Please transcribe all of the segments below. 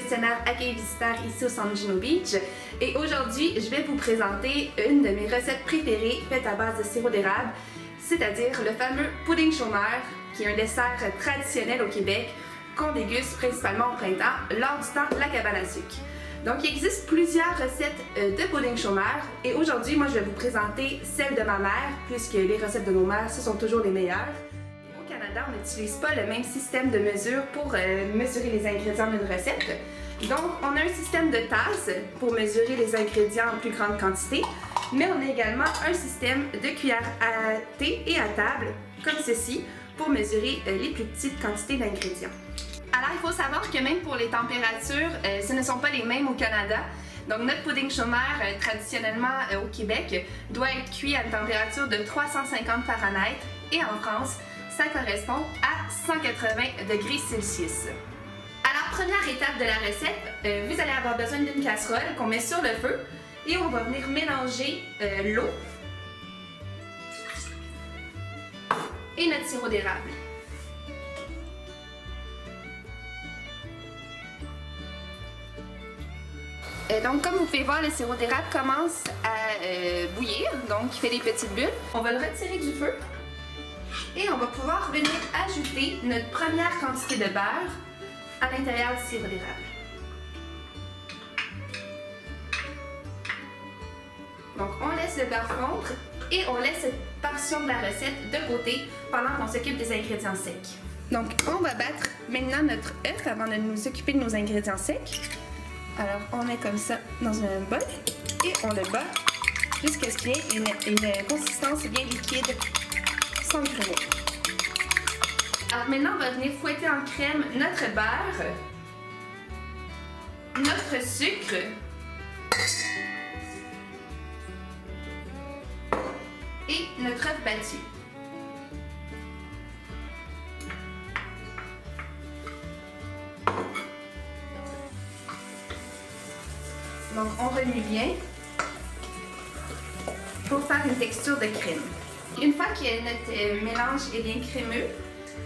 gestionnaire accueil visiteurs ici au Centre Juno Beach. Et aujourd'hui, je vais vous présenter une de mes recettes préférées faites à base de sirop d'érable, c'est-à-dire le fameux pudding chômeur, qui est un dessert traditionnel au Québec qu'on déguste principalement au printemps lors du temps de la cabane à sucre. Donc, il existe plusieurs recettes de pudding chômeur et aujourd'hui, moi, je vais vous présenter celle de ma mère, puisque les recettes de nos mères, ce sont toujours les meilleures. Au Canada, on n'utilise pas le même système de mesure pour mesurer les ingrédients d'une recette. Donc, on a un système de tasses pour mesurer les ingrédients en plus grande quantité, mais on a également un système de cuillère à thé et à table, comme ceci, pour mesurer les plus petites quantités d'ingrédients. Alors, il faut savoir que même pour les températures, ce ne sont pas les mêmes au Canada. Donc, notre pudding chômeur, traditionnellement au Québec, doit être cuit à une température de 350 Fahrenheit et en France, ça correspond à 180 degrés Celsius. Alors, première étape de la recette, vous allez avoir besoin d'une casserole qu'on met sur le feu et on va venir mélanger l'eau et notre sirop d'érable. Donc, comme vous pouvez voir, le sirop d'érable commence à bouillir, donc il fait des petites bulles. On va le retirer du feu et on va pouvoir venir ajouter notre première quantité de beurre à l'intérieur du sirop d'érable. Donc, on laisse le beurre fondre et on laisse cette portion de la recette de côté pendant qu'on s'occupe des ingrédients secs. Donc, on va battre maintenant notre œuf avant de nous occuper de nos ingrédients secs. Alors, on met comme ça dans un bol et on le bat jusqu'à ce qu'il y ait une consistance bien liquide, sans crémer. Alors maintenant, on va venir fouetter en crème notre beurre, notre sucre et notre œuf battu. Donc, on remue bien pour faire une texture de crème. Une fois que notre mélange est bien crémeux,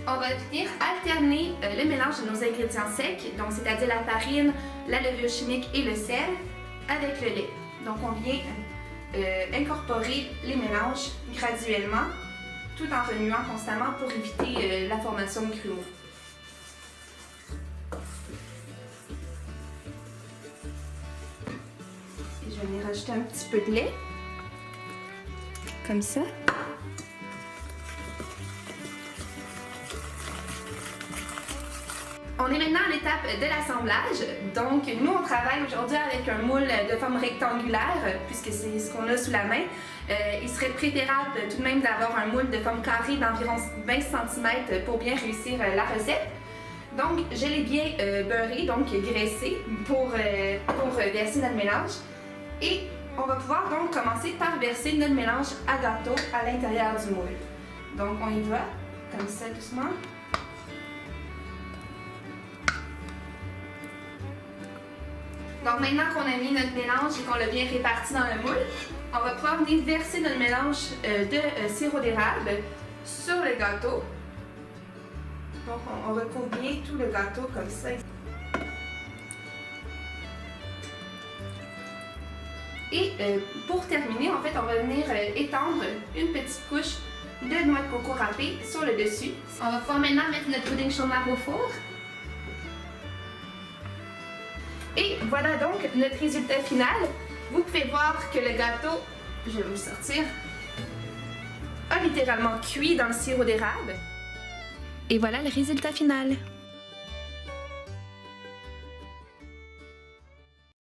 on va venir alterner le mélange de nos ingrédients secs, donc c'est-à-dire la farine, la levure chimique et le sel, avec le lait. Donc, on vient incorporer les mélanges graduellement, tout en remuant constamment pour éviter la formation de grumeaux. Je vais venir rajouter un petit peu de lait, comme ça. On est maintenant à l'étape de l'assemblage. Donc, nous, on travaille aujourd'hui avec un moule de forme rectangulaire, puisque c'est ce qu'on a sous la main. Il serait préférable tout de même d'avoir un moule de forme carrée d'environ 20 cm pour bien réussir la recette. Donc, je l'ai bien beurré, donc graissé, pour verser notre mélange. Et on va pouvoir donc commencer par verser notre mélange à gâteau à l'intérieur du moule. Donc, on y va, comme ça, doucement. Donc, maintenant qu'on a mis notre mélange et qu'on l'a bien réparti dans le moule, on va pouvoir venir verser notre mélange de sirop d'érable sur le gâteau. Donc, on recouvre bien tout le gâteau comme ça. Et pour terminer, en fait, on va venir étendre une petite couche de noix de coco râpée sur le dessus. On va pouvoir maintenant mettre notre pudding chômeur au four. Et voilà donc notre résultat final. Vous pouvez voir que le gâteau, je vais vous le sortir, a littéralement cuit dans le sirop d'érable. Et voilà le résultat final.